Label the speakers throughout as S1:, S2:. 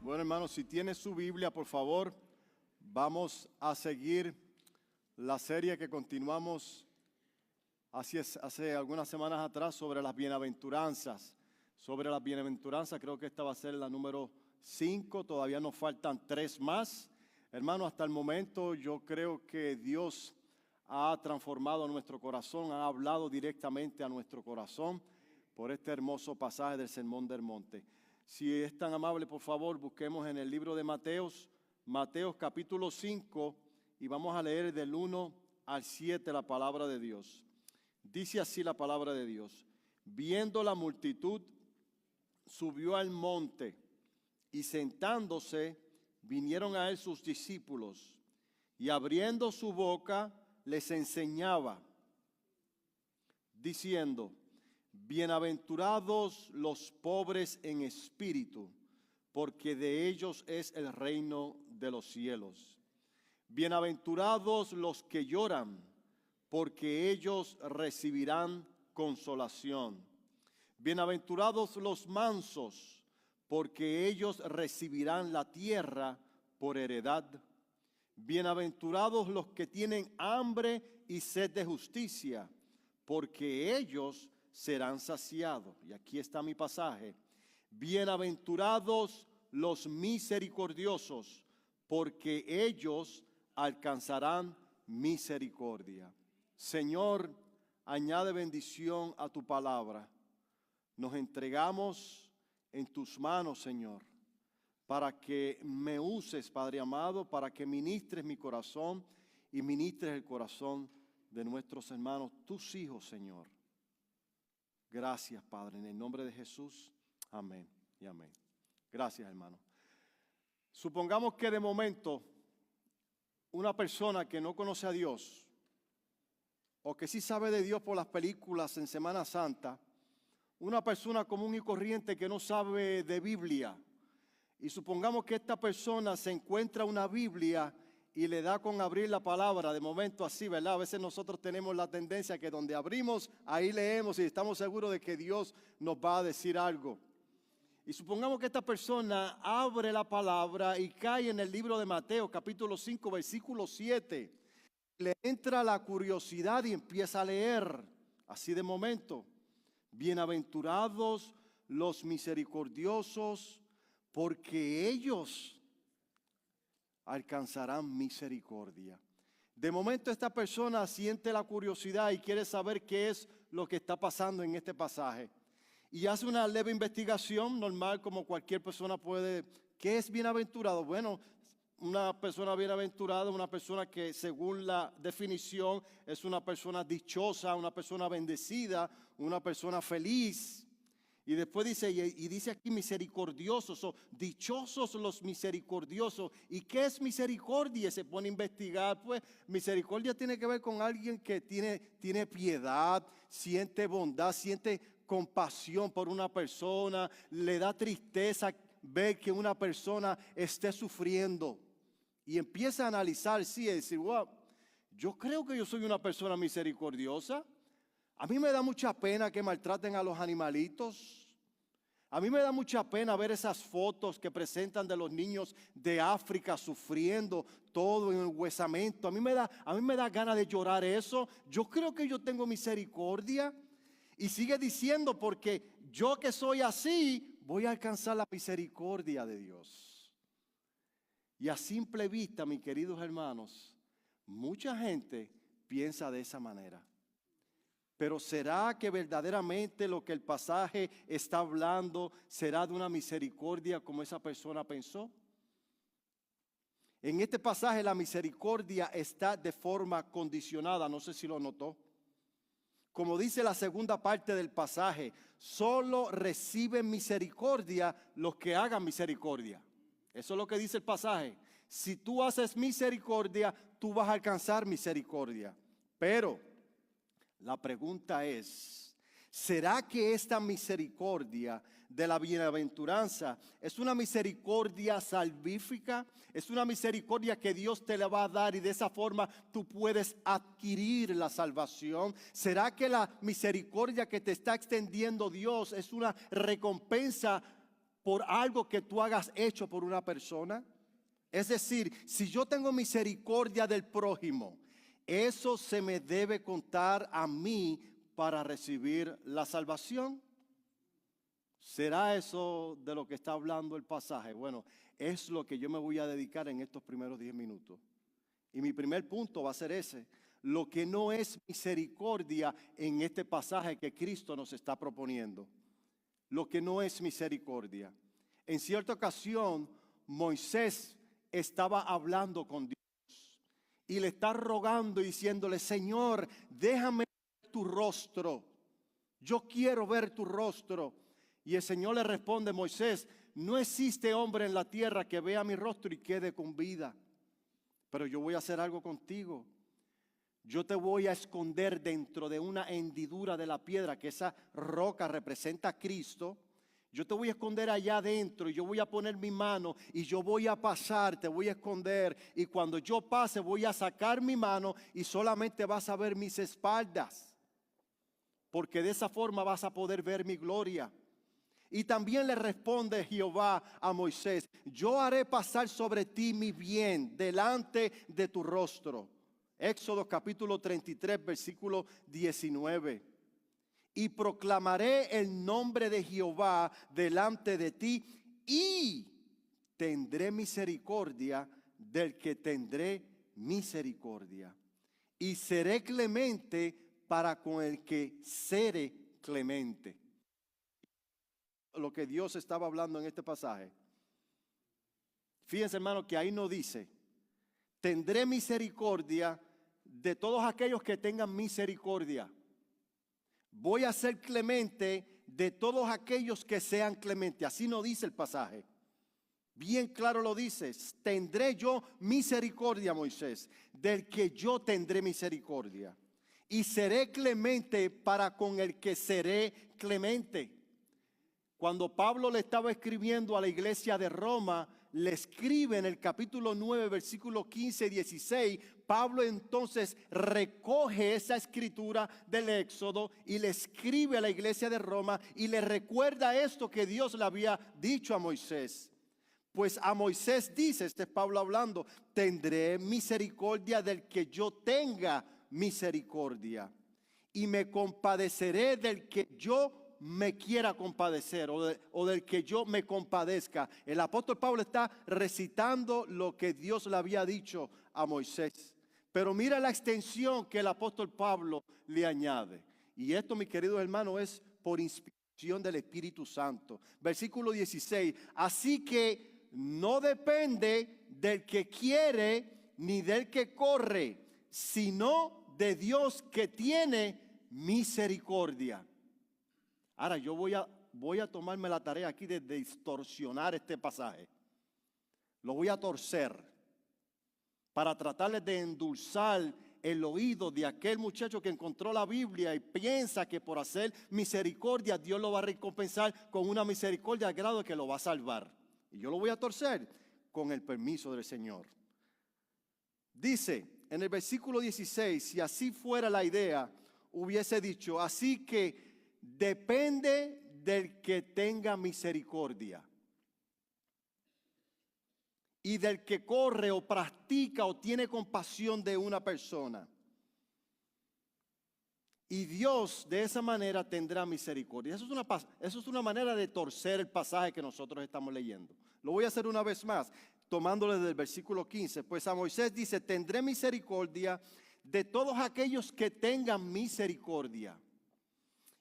S1: Bueno, hermanos, si tiene su Biblia, por favor, vamos a seguir la serie que continuamos hace algunas semanas atrás sobre las bienaventuranzas. Sobre las bienaventuranzas, creo que esta va a ser la número 5, todavía nos faltan 3 más. Hermano, hasta el momento yo creo que Dios ha transformado nuestro corazón, ha hablado directamente a nuestro corazón por este hermoso pasaje del Sermón del Monte. Si es tan amable, por favor, busquemos en el libro de Mateos capítulo 5, y vamos a leer del 1 al 7 la palabra de Dios. Dice así la palabra de Dios: viendo la multitud, subió al monte, y sentándose, vinieron a él sus discípulos, y abriendo su boca, les enseñaba, diciendo: bienaventurados los pobres en espíritu, porque de ellos es el reino de los cielos. Bienaventurados los que lloran, porque ellos recibirán consolación. Bienaventurados los mansos, porque ellos recibirán la tierra por heredad. Bienaventurados los que tienen hambre y sed de justicia, porque ellos serán saciados. Y aquí está mi pasaje. Bienaventurados los misericordiosos, porque ellos alcanzarán misericordia. Señor, añade bendición a tu palabra. Nos entregamos en tus manos, Señor, para que me uses, Padre amado, para que ministres mi corazón y ministres el corazón de nuestros hermanos, tus hijos, Señor. Gracias, Padre, en el nombre de Jesús. Amén y amén. Gracias, hermano. Supongamos que de momento una persona que no conoce a Dios, o que sí sabe de Dios por las películas en Semana Santa, una persona común y corriente que no sabe de Biblia, y supongamos que esta persona se encuentra una Biblia y le da con abrir la palabra, de momento así, ¿verdad? A veces nosotros tenemos la tendencia que donde abrimos, ahí leemos y estamos seguros de que Dios nos va a decir algo. Y supongamos que esta persona abre la palabra y cae en el libro de Mateo, capítulo 5, versículo 7. Le entra la curiosidad y empieza a leer, así de momento. Bienaventurados los misericordiosos, porque ellos alcanzarán misericordia. De momento esta persona siente la curiosidad y quiere saber qué es lo que está pasando en este pasaje. Y hace una leve investigación normal como cualquier persona puede. ¿Qué es bienaventurado? Bueno, una persona bienaventurada, una persona que según la definición es una persona dichosa, una persona bendecida, una persona feliz. Y después dice, y dice aquí misericordiosos, o dichosos los misericordiosos. ¿Y qué es misericordia? Se pone a investigar. Pues misericordia tiene que ver con alguien que tiene piedad, siente bondad, siente compasión por una persona, le da tristeza ver que una persona esté sufriendo. Y empieza a analizar, sí, y decir, wow, yo creo que yo soy una persona misericordiosa. A mí me da mucha pena que maltraten a los animalitos. A mí me da mucha pena ver esas fotos que presentan de los niños de África sufriendo todo en el huesamento. A mí me da ganas de llorar eso. Yo creo que yo tengo misericordia. Y sigue diciendo, porque yo que soy así, voy a alcanzar la misericordia de Dios. Y a simple vista, mis queridos hermanos, mucha gente piensa de esa manera. Pero ¿será que verdaderamente lo que el pasaje está hablando será de una misericordia como esa persona pensó? En este pasaje la misericordia está de forma condicionada, no sé si lo notó. Como dice la segunda parte del pasaje, solo reciben misericordia los que hagan misericordia. Eso es lo que dice el pasaje. Si tú haces misericordia, tú vas a alcanzar misericordia. Pero la pregunta es, ¿será que esta misericordia de la bienaventuranza es una misericordia salvífica? ¿Es una misericordia que Dios te la va a dar y de esa forma tú puedes adquirir la salvación? ¿Será que la misericordia que te está extendiendo Dios es una recompensa por algo que tú hagas hecho por una persona? Es decir, si yo tengo misericordia del prójimo, eso se me debe contar a mí para recibir la salvación. ¿Será eso de lo que está hablando el pasaje? Bueno, es lo que yo me voy a dedicar en estos primeros 10 minutos. Y mi primer punto va a ser ese. Lo que no es misericordia en este pasaje que Cristo nos está proponiendo. Lo que no es misericordia. En cierta ocasión, Moisés estaba hablando con Dios y le está rogando y diciéndole: Señor, déjame ver tu rostro. Yo quiero ver tu rostro. Y el Señor le responde: Moisés, no existe hombre en la tierra que vea mi rostro y quede con vida. Pero yo voy a hacer algo contigo. Yo te voy a esconder dentro de una hendidura de la piedra, que esa roca representa a Cristo. Yo te voy a esconder allá adentro y yo voy a poner mi mano y yo voy a pasar, te voy a esconder. Y cuando yo pase voy a sacar mi mano y solamente vas a ver mis espaldas. Porque de esa forma vas a poder ver mi gloria. Y también le responde Jehová a Moisés: yo haré pasar sobre ti mi bien delante de tu rostro. Éxodo capítulo 33, versículo 19. Y proclamaré el nombre de Jehová delante de ti y tendré misericordia del que tendré misericordia. Y seré clemente para con el que seré clemente. Lo que Dios estaba hablando en este pasaje. Fíjense, hermano, que ahí no dice: tendré misericordia de todos aquellos que tengan misericordia. Voy a ser clemente de todos aquellos que sean clementes. Así no dice el pasaje. Bien claro lo dice: tendré yo misericordia, Moisés, del que yo tendré misericordia. Y seré clemente para con el que seré clemente. Cuando Pablo le estaba escribiendo a la iglesia de Roma, le escribe en el capítulo 9, versículos 15 y 16, Pablo entonces recoge esa escritura del Éxodo y le escribe a la iglesia de Roma y le recuerda esto que Dios le había dicho a Moisés. Pues a Moisés dice, este es Pablo hablando: tendré misericordia del que yo tenga misericordia y me compadeceré del que yo me quiera compadecer o del que yo me compadezca. El apóstol Pablo está recitando lo que Dios le había dicho a Moisés. Pero mira la extensión que el apóstol Pablo le añade. Y esto, mi querido hermano, es por inspiración del Espíritu Santo. Versículo 16. Así que no depende del que quiere ni del que corre, sino de Dios que tiene misericordia. Ahora yo voy a tomarme la tarea aquí de distorsionar este pasaje. Lo voy a torcer para tratarles de endulzar el oído de aquel muchacho que encontró la Biblia y piensa que por hacer misericordia Dios lo va a recompensar con una misericordia al grado de que lo va a salvar. Y yo lo voy a torcer con el permiso del Señor. Dice en el versículo 16, si así fuera la idea, hubiese dicho: así que depende del que tenga misericordia y del que corre o practica o tiene compasión de una persona. Y Dios de esa manera tendrá misericordia. Eso es una manera de torcer el pasaje que nosotros estamos leyendo. Lo voy a hacer una vez más, tomándole del versículo 15. Pues a Moisés dice: tendré misericordia de todos aquellos que tengan misericordia.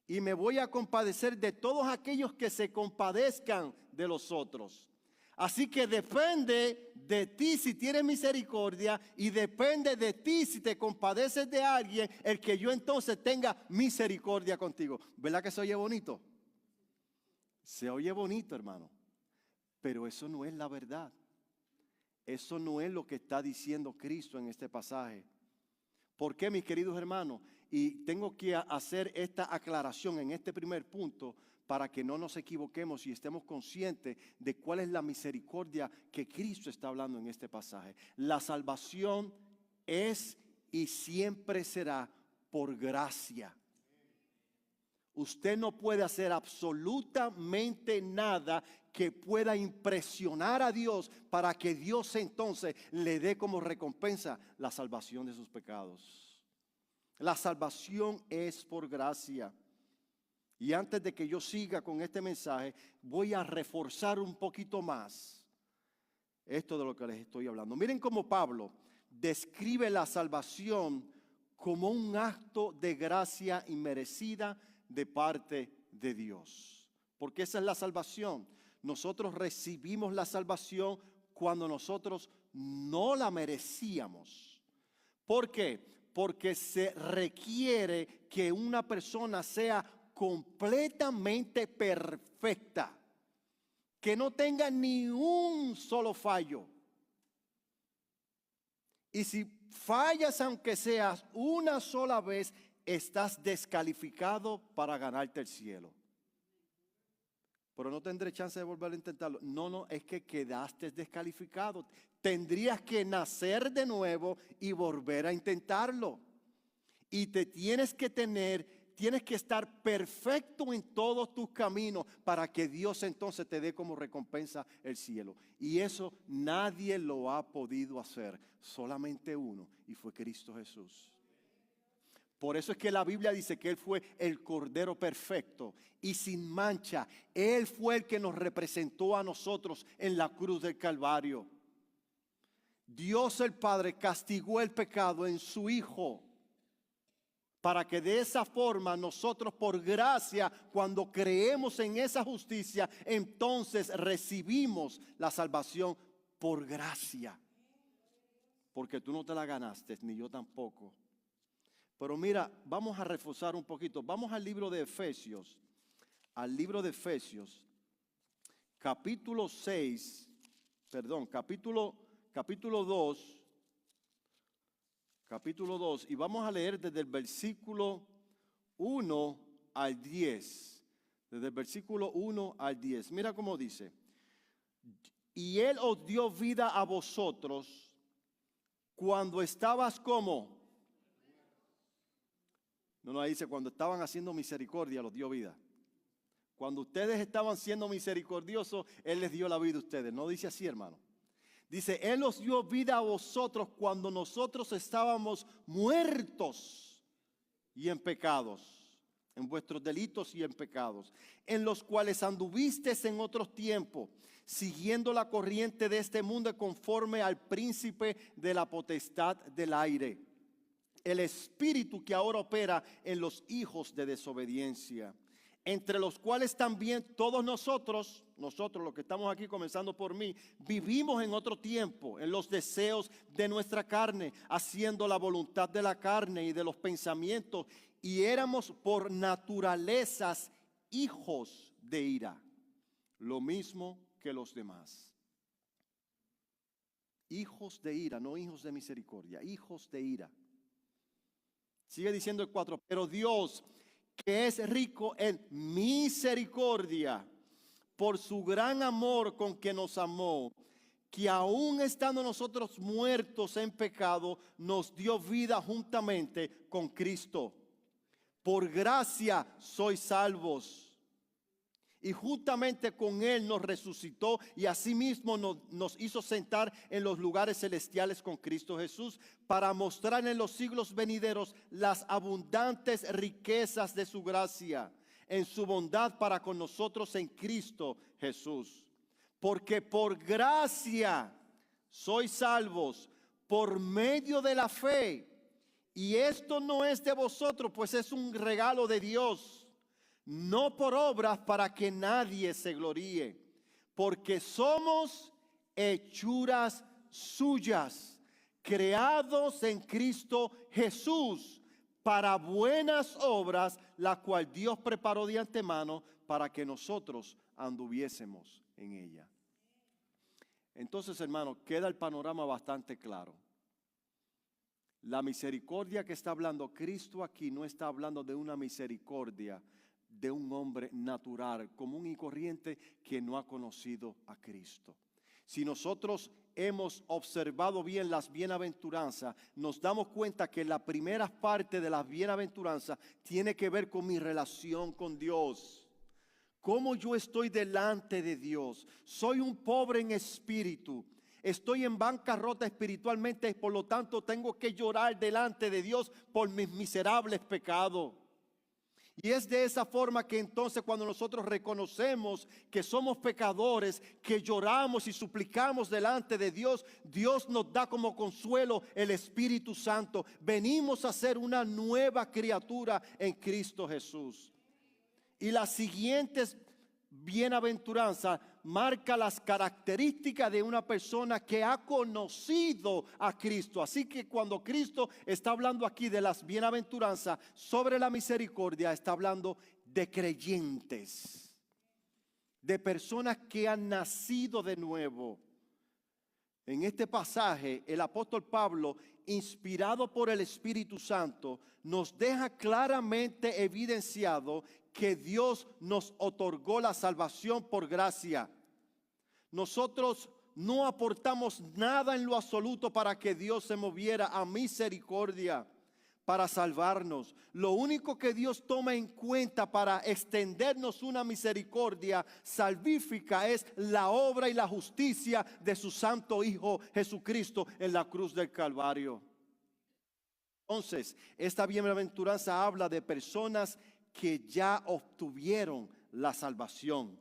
S1: Y me voy a compadecer de todos aquellos que se compadezcan de los otros. Así que depende de ti si tienes misericordia y depende de ti si te compadeces de alguien, el que yo entonces tenga misericordia contigo. ¿Verdad que se oye bonito? Se oye bonito, hermano. Pero eso no es la verdad. Eso no es lo que está diciendo Cristo en este pasaje. ¿Por qué, mis queridos hermanos? Y tengo que hacer esta aclaración en este primer punto para que no nos equivoquemos y estemos conscientes de cuál es la misericordia que Cristo está hablando en este pasaje. La salvación es y siempre será por gracia. Usted no puede hacer absolutamente nada que pueda impresionar a Dios para que Dios entonces le dé como recompensa la salvación de sus pecados. La salvación es por gracia. Y antes de que yo siga con este mensaje, voy a reforzar un poquito más esto de lo que les estoy hablando. Miren cómo Pablo describe la salvación como un acto de gracia inmerecida de parte de Dios. Porque esa es la salvación. Nosotros recibimos la salvación cuando nosotros no la merecíamos. ¿Por qué? Porque se requiere que una persona sea completamente perfecta, que no tenga ni un solo fallo. Y si fallas, aunque seas una sola vez, estás descalificado para ganarte el cielo. Pero no tendré chance de volver a intentarlo. No, es que quedaste descalificado. Tendrías que nacer de nuevo y volver a intentarlo. Y te tienes que estar perfecto en todos tus caminos para que Dios entonces te dé como recompensa el cielo. Y eso nadie lo ha podido hacer, solamente uno, y fue Cristo Jesús. Por eso es que la Biblia dice que Él fue el Cordero perfecto y sin mancha. Él fue el que nos representó a nosotros en la cruz del Calvario. Dios el Padre castigó el pecado en su Hijo, para que de esa forma nosotros por gracia, cuando creemos en esa justicia, entonces recibimos la salvación por gracia. Porque tú no te la ganaste, ni yo tampoco. Pero mira, vamos a reforzar un poquito. Vamos al libro de Efesios. Al libro de Efesios, capítulo 2. Capítulo 2, y vamos a leer desde el versículo 1 al 10. Desde el versículo 1 al 10. Mira cómo dice. Y Él os dio vida a vosotros cuando estabas como. No, dice cuando estaban haciendo misericordia, los dio vida. Cuando ustedes estaban siendo misericordiosos, Él les dio la vida a ustedes. No dice así, hermano. Dice, Él os dio vida a vosotros cuando nosotros estábamos muertos y en pecados, en vuestros delitos y en pecados, en los cuales anduvisteis en otros tiempos, siguiendo la corriente de este mundo conforme al príncipe de la potestad del aire, el espíritu que ahora opera en los hijos de desobediencia, entre los cuales también todos nosotros los que estamos aquí, comenzando por mí, vivimos en otro tiempo, en los deseos de nuestra carne, haciendo la voluntad de la carne y de los pensamientos, y éramos por naturalezas hijos de ira, lo mismo que los demás. Hijos de ira, no hijos de misericordia, hijos de ira. Sigue diciendo el 4, pero Dios, que es rico en misericordia, por su gran amor con que nos amó, que aún estando nosotros muertos en pecado, nos dio vida juntamente con Cristo. Por gracia sois salvos. Y juntamente con Él nos resucitó y asimismo nos hizo sentar en los lugares celestiales con Cristo Jesús, para mostrar en los siglos venideros las abundantes riquezas de su gracia en su bondad para con nosotros en Cristo Jesús. Porque por gracia sois salvos por medio de la fe. Y esto no es de vosotros, pues es un regalo de Dios, no por obras para que nadie se gloríe. Porque somos hechuras suyas, creados en Cristo Jesús, para buenas obras, la cual Dios preparó de antemano para que nosotros anduviésemos en ella. Entonces, hermano, queda el panorama bastante claro. La misericordia que está hablando Cristo aquí no está hablando de una misericordia de un hombre natural, común y corriente que no ha conocido a Cristo. Si nosotros hemos observado bien las bienaventuranzas, nos damos cuenta que la primera parte de las bienaventuranzas tiene que ver con mi relación con Dios, cómo yo estoy delante de Dios. Soy un pobre en espíritu. Estoy en bancarrota espiritualmente, por lo tanto tengo que llorar delante de Dios por mis miserables pecados. Y es de esa forma que entonces cuando nosotros reconocemos que somos pecadores, que lloramos y suplicamos delante de Dios, Dios nos da como consuelo el Espíritu Santo. Venimos a ser una nueva criatura en Cristo Jesús. Y las siguientes bienaventuranzas marca las características de una persona que ha conocido a Cristo. Así que cuando Cristo está hablando aquí de las bienaventuranzas sobre la misericordia, está hablando de creyentes, de personas que han nacido de nuevo. En este pasaje, el apóstol Pablo, inspirado por el Espíritu Santo, nos deja claramente evidenciado que Dios nos otorgó la salvación por gracia. Nosotros no aportamos nada en lo absoluto para que Dios se moviera a misericordia para salvarnos. Lo único que Dios toma en cuenta para extendernos una misericordia salvífica es la obra y la justicia de su santo Hijo Jesucristo en la cruz del Calvario. Entonces, esta bienaventuranza habla de personas que ya obtuvieron la salvación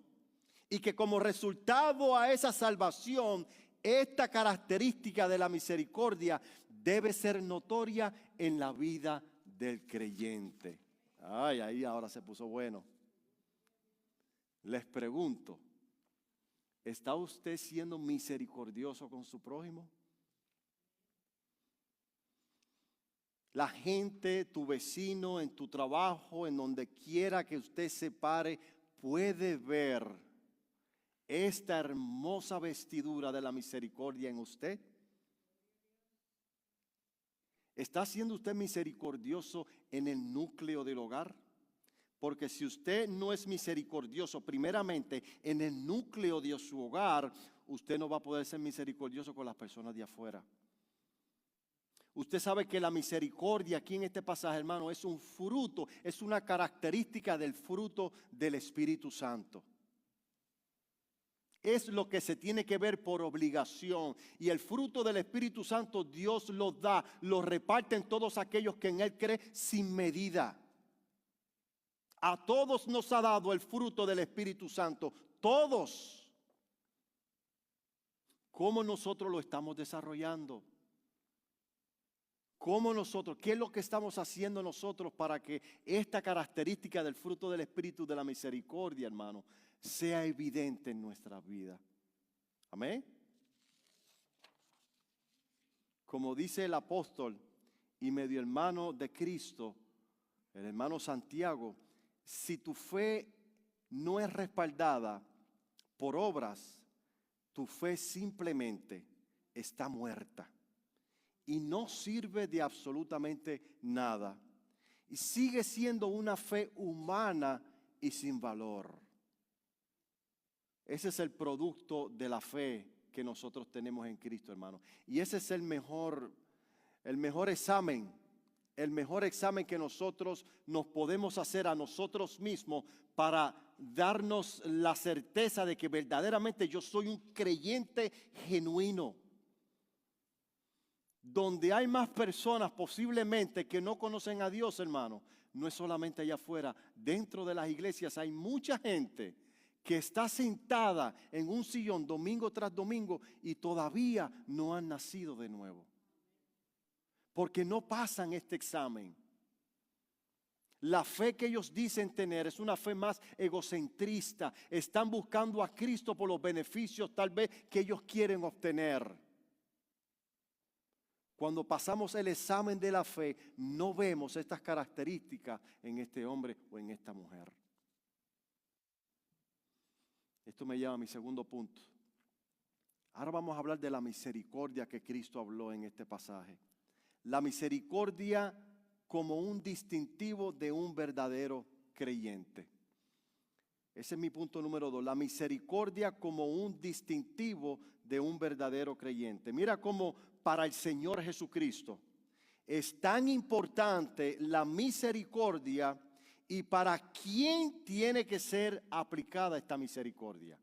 S1: y que como resultado a esa salvación, esta característica de la misericordia debe ser notoria en la vida del creyente. Ay, ahí ahora se puso bueno. Les pregunto, ¿está usted siendo misericordioso con su prójimo? La gente, tu vecino, en tu trabajo, en donde quiera que usted se pare, puede ver esta hermosa vestidura de la misericordia en usted. ¿Está siendo usted misericordioso en el núcleo del hogar? Porque si usted no es misericordioso primeramente en el núcleo de su hogar, usted no va a poder ser misericordioso con las personas de afuera. Usted sabe que la misericordia aquí en este pasaje, hermano, es un fruto, es una característica del fruto del Espíritu Santo. Es lo que se tiene que ver por obligación. Y el fruto del Espíritu Santo Dios lo da, lo reparte en todos aquellos que en Él creen sin medida. A todos nos ha dado el fruto del Espíritu Santo. Todos. ¿Cómo nosotros lo estamos desarrollando? ¿Cómo nosotros? ¿Qué es lo que estamos haciendo nosotros para que esta característica del fruto del Espíritu de la misericordia, hermano, sea evidente en nuestra vida? Amén. Como dice el apóstol y medio hermano de Cristo, el hermano Santiago, si tu fe no es respaldada por obras, tu fe simplemente está muerta y no sirve de absolutamente nada. Y sigue siendo una fe humana y sin valor. Ese es el producto de la fe que nosotros tenemos en Cristo, hermano. Y ese es el mejor examen. El mejor examen que nosotros nos podemos hacer a nosotros mismos para darnos la certeza de que verdaderamente yo soy un creyente genuino. Donde hay más personas posiblemente que no conocen a Dios, hermano, no es solamente allá afuera. Dentro de las iglesias hay mucha gente que está sentada en un sillón domingo tras domingo y todavía no han nacido de nuevo. Porque no pasan este examen. La fe que ellos dicen tener es una fe más egocentrista. Están buscando a Cristo por los beneficios tal vez que ellos quieren obtener. Cuando pasamos el examen de la fe, no vemos estas características en este hombre o en esta mujer. Esto me lleva a mi segundo punto. Ahora vamos a hablar de la misericordia que Cristo habló en este pasaje. La misericordia como un distintivo de un verdadero creyente. Ese es mi punto número 2. La misericordia como un distintivo de un verdadero creyente. Mira cómo para el Señor Jesucristo es tan importante la misericordia ¿Y para quién tiene que ser aplicada esta misericordia?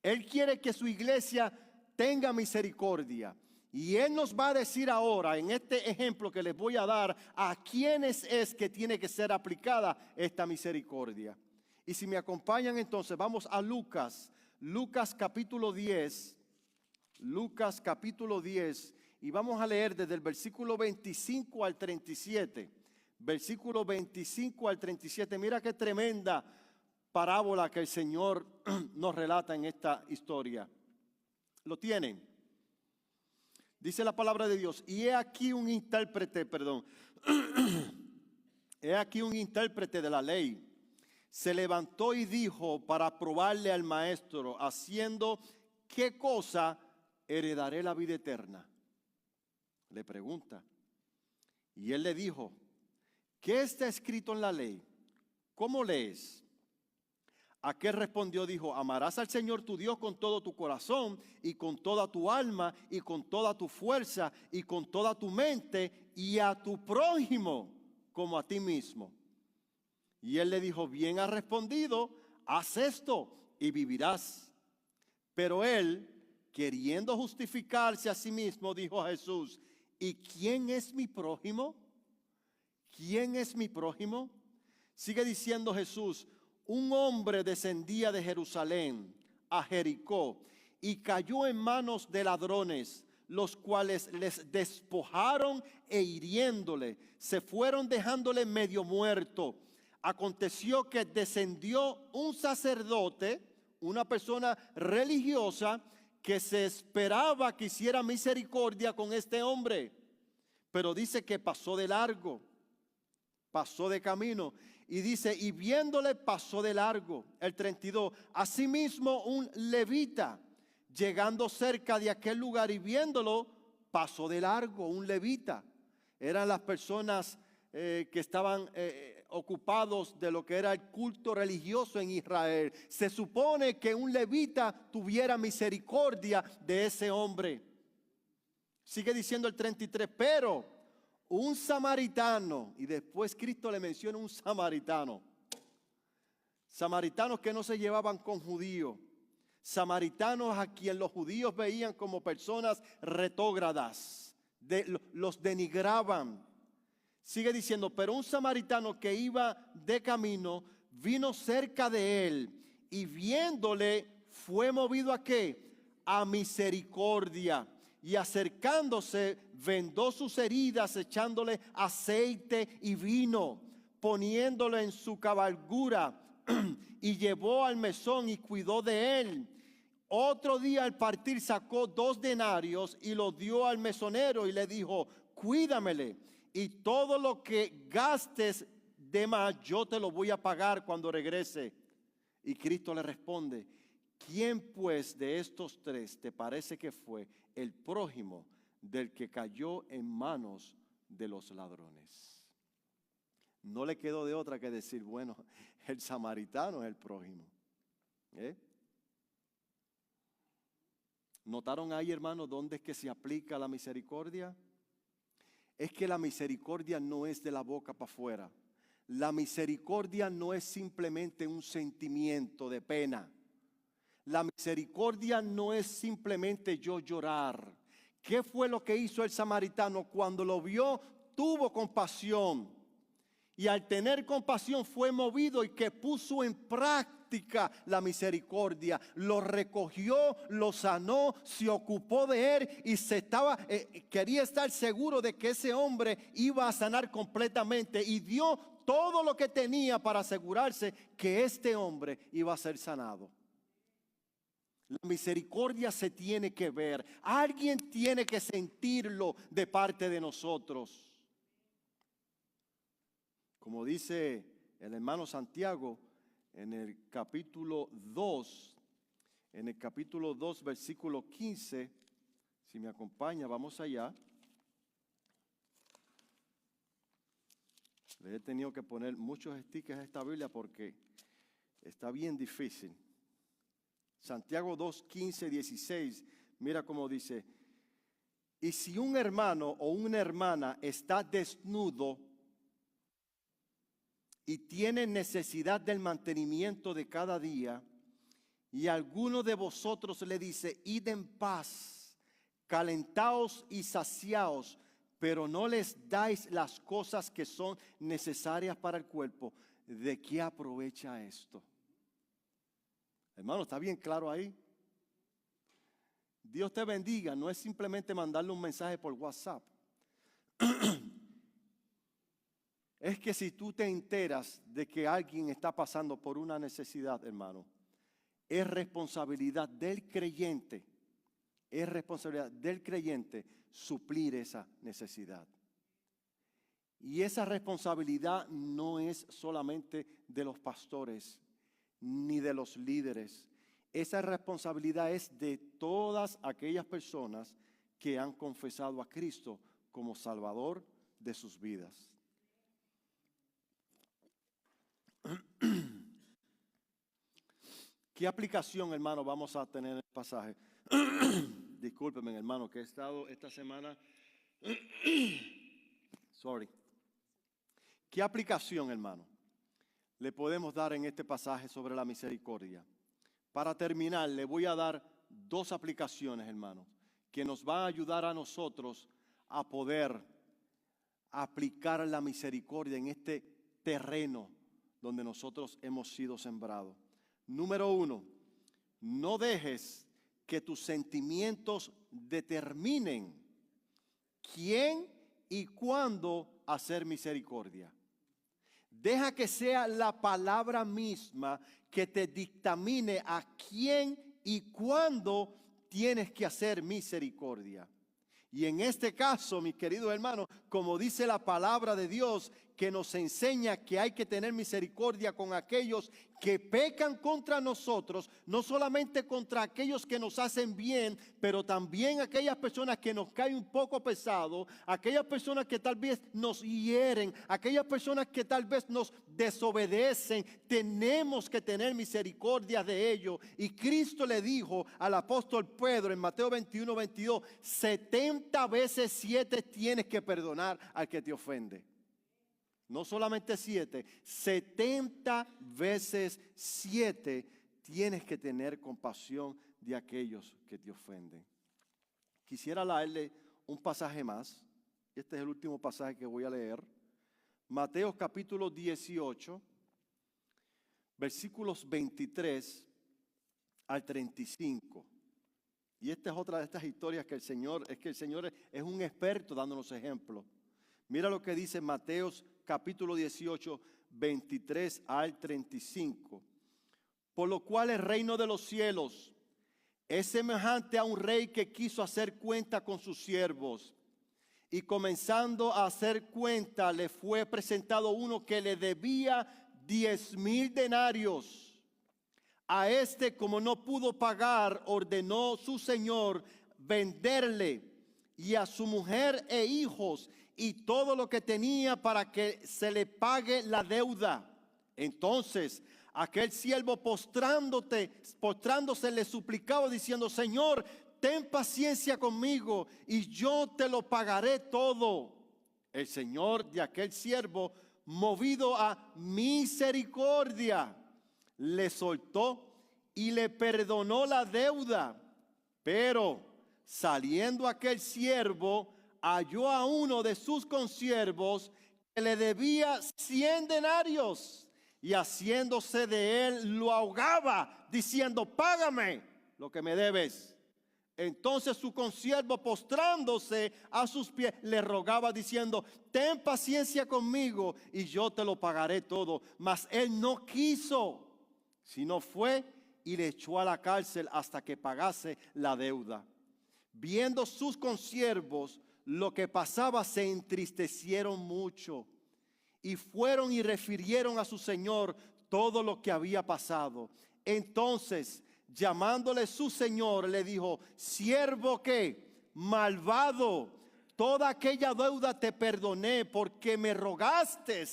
S1: Él quiere que su iglesia tenga misericordia. Y Él nos va a decir ahora, en este ejemplo que les voy a dar, a quiénes es que tiene que ser aplicada esta misericordia. Y si me acompañan entonces, vamos a Lucas. Lucas capítulo 10. Lucas capítulo 10. Y vamos a leer desde el versículo 25 al 37. Versículo 25 al 37. Mira qué tremenda parábola que el Señor nos relata en esta historia. ¿Lo tienen? Dice la palabra de Dios. Y he aquí un intérprete, he aquí un intérprete de la ley. Se levantó y dijo para probarle al maestro, haciendo ¿qué cosa heredaré la vida eterna? Le pregunta. Y él le dijo, ¿qué está escrito en la ley? ¿Cómo lees? ¿A qué respondió? Dijo, amarás al Señor tu Dios con todo tu corazón y con toda tu alma y con toda tu fuerza y con toda tu mente y a tu prójimo como a ti mismo. Y él le dijo, bien has respondido, haz esto y vivirás. Pero él, queriendo justificarse a sí mismo, dijo a Jesús, ¿y quién es mi prójimo? ¿Quién es mi prójimo? Sigue diciendo Jesús, un hombre descendía de Jerusalén a Jericó y cayó en manos de ladrones, los cuales les despojaron e hiriéndole, se fueron dejándole medio muerto. Aconteció que descendió un sacerdote, una persona religiosa, que se esperaba que hiciera misericordia con este hombre. Pero dice que pasó de largo, pasó de camino. Y dice, y viéndole pasó de largo. El 32, asimismo un levita, llegando cerca de aquel lugar y viéndolo, pasó de largo, un levita. Eran las personas que estaban ocupados de lo que era el culto religioso en Israel. Se supone que un levita tuviera misericordia de ese hombre. Sigue diciendo el 33, pero un samaritano, y después Cristo le menciona un samaritano. Samaritanos que no se llevaban con judíos. Samaritanos a quien los judíos veían como personas retógradas. Los denigraban. Sigue diciendo, pero un samaritano que iba de camino, vino cerca de él y viéndole fue movido ¿a qué? A misericordia. Y acercándose, vendó sus heridas, echándole aceite y vino, poniéndolo en su cabalgura, y llevó al mesón y cuidó de él. Otro día al partir sacó 2 denarios y los dio al mesonero y le dijo, cuídamele, y todo lo que gastes de más yo te lo voy a pagar cuando regrese. Y Cristo le responde, ¿quién pues de estos 3 te parece que fue el prójimo del que cayó en manos de los ladrones? No le quedó de otra que decir, bueno, el samaritano es el prójimo. ¿Notaron ahí, hermanos, dónde es que se aplica la misericordia? Es que la misericordia no es de la boca para afuera. La misericordia no es simplemente un sentimiento de pena. La misericordia no es simplemente yo llorar. ¿Qué fue lo que hizo el samaritano? Cuando lo vio, tuvo compasión. Y al tener compasión fue movido y que puso en práctica la misericordia. Lo recogió, lo sanó, se ocupó de él y quería estar seguro de que ese hombre iba a sanar completamente. Y dio todo lo que tenía para asegurarse que este hombre iba a ser sanado. La misericordia se tiene que ver. Alguien tiene que sentirlo de parte de nosotros. Como dice el hermano Santiago en el capítulo 2, versículo 15, si me acompaña, vamos allá. Le he tenido que poner muchos stickers a esta Biblia porque está bien difícil. Santiago 2, 15, 16, mira cómo dice, y si un hermano o una hermana está desnudo y tienen necesidad del mantenimiento de cada día, y alguno de vosotros le dice, id en paz, calentaos y saciaos, pero no les dais las cosas que son necesarias para el cuerpo, ¿de qué aprovecha esto? Hermano, ¿está bien claro ahí? Dios te bendiga, no es simplemente mandarle un mensaje por WhatsApp. Es que si tú te enteras de que alguien está pasando por una necesidad, hermano, es responsabilidad del creyente, suplir esa necesidad. Y esa responsabilidad no es solamente de los pastores ni de los líderes. Esa responsabilidad es de todas aquellas personas que han confesado a Cristo como Salvador de sus vidas. ¿Qué aplicación, hermano, vamos a tener en el pasaje? Discúlpeme, hermano, que he estado esta semana. ¿Qué aplicación, hermano, le podemos dar en este pasaje sobre la misericordia? Para terminar, le voy a dar dos aplicaciones, hermano, que nos van a ayudar a nosotros a poder aplicar la misericordia en este terreno donde nosotros hemos sido sembrados. Número 1, no dejes que tus sentimientos determinen quién y cuándo hacer misericordia. Deja que sea la palabra misma que te dictamine a quién y cuándo tienes que hacer misericordia. Y en este caso, mis queridos hermanos, como dice la palabra de Dios, que nos enseña que hay que tener misericordia con aquellos que pecan contra nosotros, no solamente contra aquellos que nos hacen bien, pero también aquellas personas que nos caen un poco pesado, aquellas personas que tal vez nos hieren, aquellas personas que tal vez nos desobedecen. Tenemos que tener misericordia de ellos. Y Cristo le dijo al apóstol Pedro en Mateo 21:22, 70 veces 7 tienes que perdonar al que te ofende. No solamente 7, 70 veces 7 tienes que tener compasión de aquellos que te ofenden. Quisiera leerle un pasaje más. Este es el último pasaje que voy a leer. Mateo capítulo 18, versículos 23 al 35. Y esta es otra de estas historias que el Señor es un experto dándonos ejemplos. Mira lo que dice Mateo capítulo 18, 23 al 35. Por lo cual el reino de los cielos es semejante a un rey que quiso hacer cuenta con sus siervos. Y comenzando a hacer cuenta, le fue presentado uno que le debía 10,000 denarios. A este, como no pudo pagar, ordenó su señor venderle y a su mujer e hijos y todo lo que tenía para que se le pague la deuda. Entonces aquel siervo postrándose le suplicaba diciendo, Señor, ten paciencia conmigo y yo te lo pagaré todo. El señor de aquel siervo, movido a misericordia, le soltó y le perdonó la deuda. Pero saliendo aquel siervo, halló a uno de sus consiervos que le debía 100 denarios y haciéndose de él lo ahogaba diciendo, págame lo que me debes. Entonces su consiervo, postrándose a sus pies, le rogaba diciendo, ten paciencia conmigo y yo te lo pagaré todo. Mas él no quiso, sino fue y le echó a la cárcel hasta que pagase la deuda. Viendo sus consiervos lo que pasaba, se entristecieron mucho y fueron y refirieron a su señor todo lo que había pasado. Entonces, llamándole su señor, le dijo, siervo que malvado, toda aquella deuda te perdoné porque me rogaste.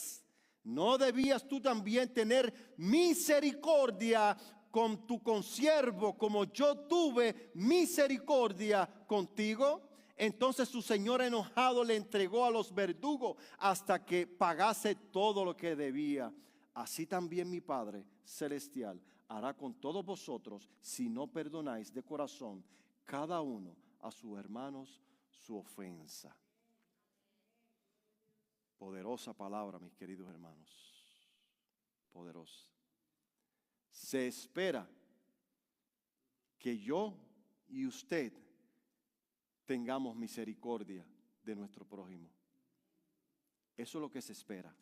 S1: ¿No debías tú también tener misericordia con tu consiervo como yo tuve misericordia contigo? Entonces su señor enojado le entregó a los verdugos hasta que pagase todo lo que debía. Así también mi Padre celestial hará con todos vosotros si no perdonáis de corazón cada uno a sus hermanos su ofensa. Poderosa palabra, mis queridos hermanos. Poderosa. Se espera que yo y usted tengamos misericordia de nuestro prójimo. Eso es lo que se espera.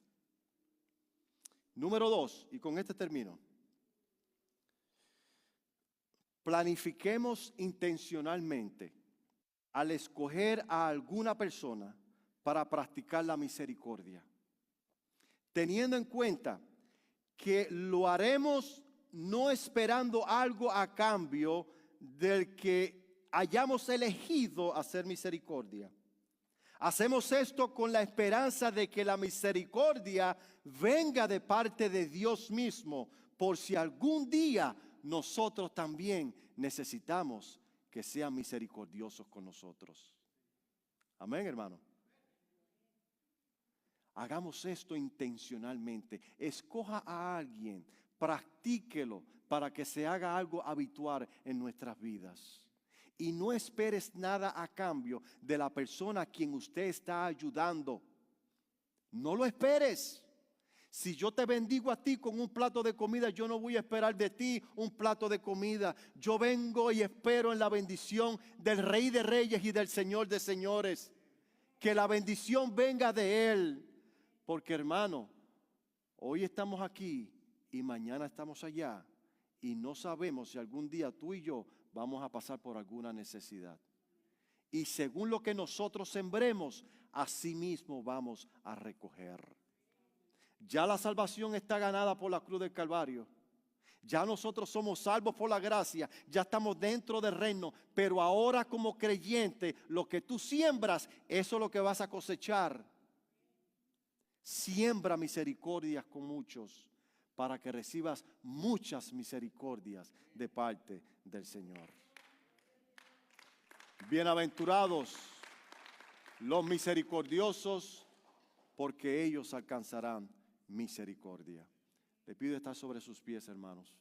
S1: Número 2, y con este termino. Planifiquemos intencionalmente al escoger a alguna persona para practicar la misericordia, teniendo en cuenta que lo haremos no esperando algo a cambio del que hayamos elegido hacer misericordia. Hacemos esto con la esperanza de que la misericordia venga de parte de Dios mismo, por si algún día nosotros también necesitamos que sean misericordiosos con nosotros. Amén, hermano. Hagamos esto intencionalmente. Escoja a alguien, practíquelo para que se haga algo habitual en nuestras vidas. Y no esperes nada a cambio de la persona a quien usted está ayudando. No lo esperes. Si yo te bendigo a ti con un plato de comida, yo no voy a esperar de ti un plato de comida. Yo vengo y espero en la bendición del Rey de Reyes y del Señor de Señores. Que la bendición venga de Él. Porque, hermano, hoy estamos aquí y mañana estamos allá. Y no sabemos si algún día tú y yo vamos a pasar por alguna necesidad. Y según lo que nosotros sembremos, así mismo vamos a recoger. Ya la salvación está ganada por la cruz del Calvario. Ya nosotros somos salvos por la gracia. Ya estamos dentro del reino. Pero ahora como creyente, lo que tú siembras, eso es lo que vas a cosechar. Siembra misericordias con muchos, para que recibas muchas misericordias de parte del Señor. Bienaventurados los misericordiosos, porque ellos alcanzarán misericordia. Le pido estar sobre sus pies, hermanos.